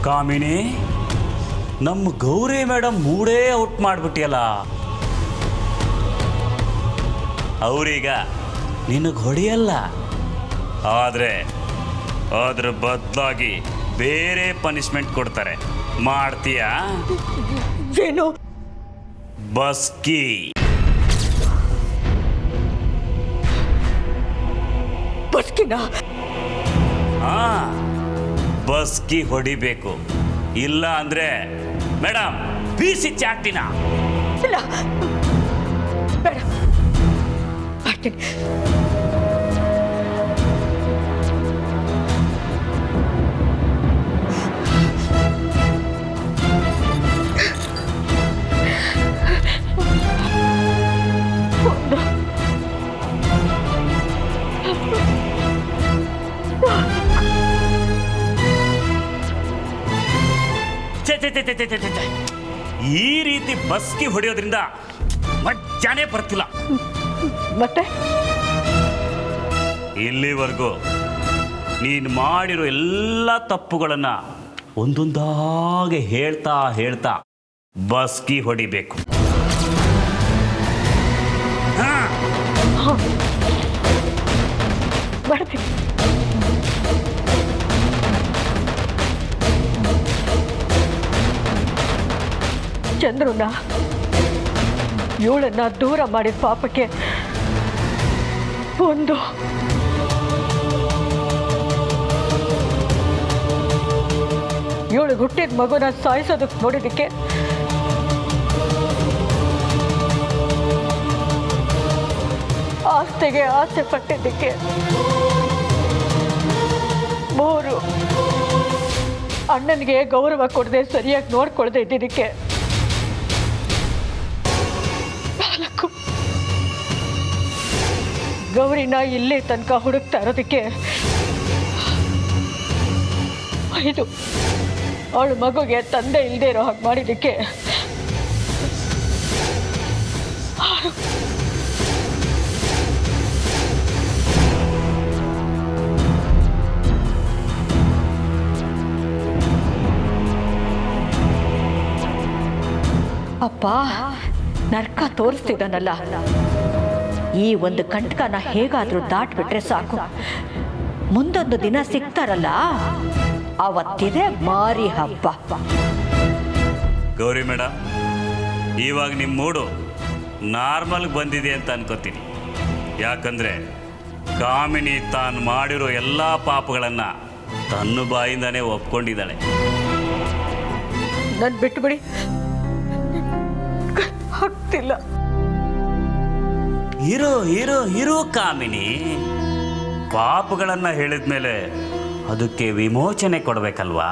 ಕಾಮಿನಿ, ನಮ್ಮ Gauri madam ಮೂಡೇ out ಮಾಡಿಬಿಟ್ಟಿಯಲ್ಲ. ಅವರೀಗ ನಿನಗೆ ಹೊಡೆಯಲ್ಲ, ಆದರೆ ಅದ್ರ ಬದಲಾಗಿ ಬೇರೆ ಪನಿಷ್ಮೆಂಟ್ ಕೊಡ್ತಾರೆ. ಮಾಡ್ತೀಯಾ? ಏನು? ಬಸ್ಕಿ. ಬಸ್ಕಿನ? ಹಾ, ಬಸ್ಕಿ ಹೊಡಿಬೇಕು. ಇಲ್ಲ ಅಂದ್ರೆ ಮೇಡಮ್ ಬೀಸಿ ಚಾಟಿನ. ಇಲ್ಲ, ಬೇಡ, ಮಾಡ್ತೀನಿ. ಈ ರೀತಿ ಬಸ್ಕಿ ಹೊಡೆಯೋದ್ರಿಂದ ಮಜ್ಜಾನೇ ಬರ್ತಿಲ್ಲ. ಮತ್ತೆ ಇಲ್ಲಿವರೆಗೂ ನೀನು ಮಾಡಿರೋ ಎಲ್ಲ ತಪ್ಪುಗಳನ್ನ ಒಂದೊಂದಾಗೆ ಹೇಳ್ತಾ ಹೇಳ್ತಾ ಬಸ್ಕಿ ಹೊಡಿಬೇಕು. ಮಾಡ್ತೀನಿ. ಚಂದ್ರನ ಇವಳನ್ನ ದೂರ ಮಾಡಿದ ಪಾಪಕ್ಕೆ ಒಂದು ಇವಳು ಹುಟ್ಟಿದ ಮಗುನ ಸಾಯಿಸೋದಕ್ಕೆ ನೋಡಿದಕ್ಕೆ ಆಸ್ತಿಗೆ ಆಸೆ ಪಟ್ಟಿದ್ದಕ್ಕೆ 3 ಅಣ್ಣನಿಗೆ ಗೌರವ ಕೊಡದೆ ಸರಿಯಾಗಿ ನೋಡ್ಕೊಳ್ದೆ ಇದ್ದಿದ್ದಕ್ಕೆ 4 ಗೌರಿನ ಇಲ್ಲೇ ತನಕ ಹುಡುಕ್ತಾ ಇರೋದಕ್ಕೆ 5 ಅವಳು ಮಗುಗೆ ತಂದೆ ಇಲ್ಲದೆ ಇರೋ ಹಾಗೆ ಮಾಡಿದ್ದಕ್ಕೆ 6 ಅಪ್ಪ ನರ್ಕ ತೋರಿಸ್ತಿದ್ದಾನಲ್ಲ, ಈ ಒಂದು ಕಂಟಕನ ಹೇಗಾದ್ರೂ ದಾಟ್ಬಿಟ್ರೆ ಸಾಕು. ಮುಂದೊಂದು ದಿನ ಸಿಗ್ತಾರಲ್ಲ, ಅವತ್ತಿದೆ ಮಾರಿ ಹಬ್ಬ. ಗೌರಿ ಮೇಡಮ್, ಇವಾಗ ನಿಮ್ಮ ಮೂಡು ನಾರ್ಮಲ್ಗೆ ಬಂದಿದೆ ಅಂತ ಅನ್ಕೋತೀನಿ. ಯಾಕಂದರೆ ಕಾಮಿನಿ ತಾನು ಮಾಡಿರೋ ಎಲ್ಲ ಪಾಪಗಳನ್ನು ತನ್ನ ಬಾಯಿಂದಾನೇ ಒಪ್ಕೊಂಡಿದ್ದಾಳೆ. ನನ್ನ ಬಿಟ್ಟುಬಿಡಿ, ಆಗ್ತಿಲ್ಲ. ಇರೋ ಕಾಮಿನಿ, ಪಾಪಗಳನ್ನು ಹೇಳಿದ್ಮೇಲೆ ಅದಕ್ಕೆ ವಿಮೋಚನೆ ಕೊಡಬೇಕಲ್ವಾ?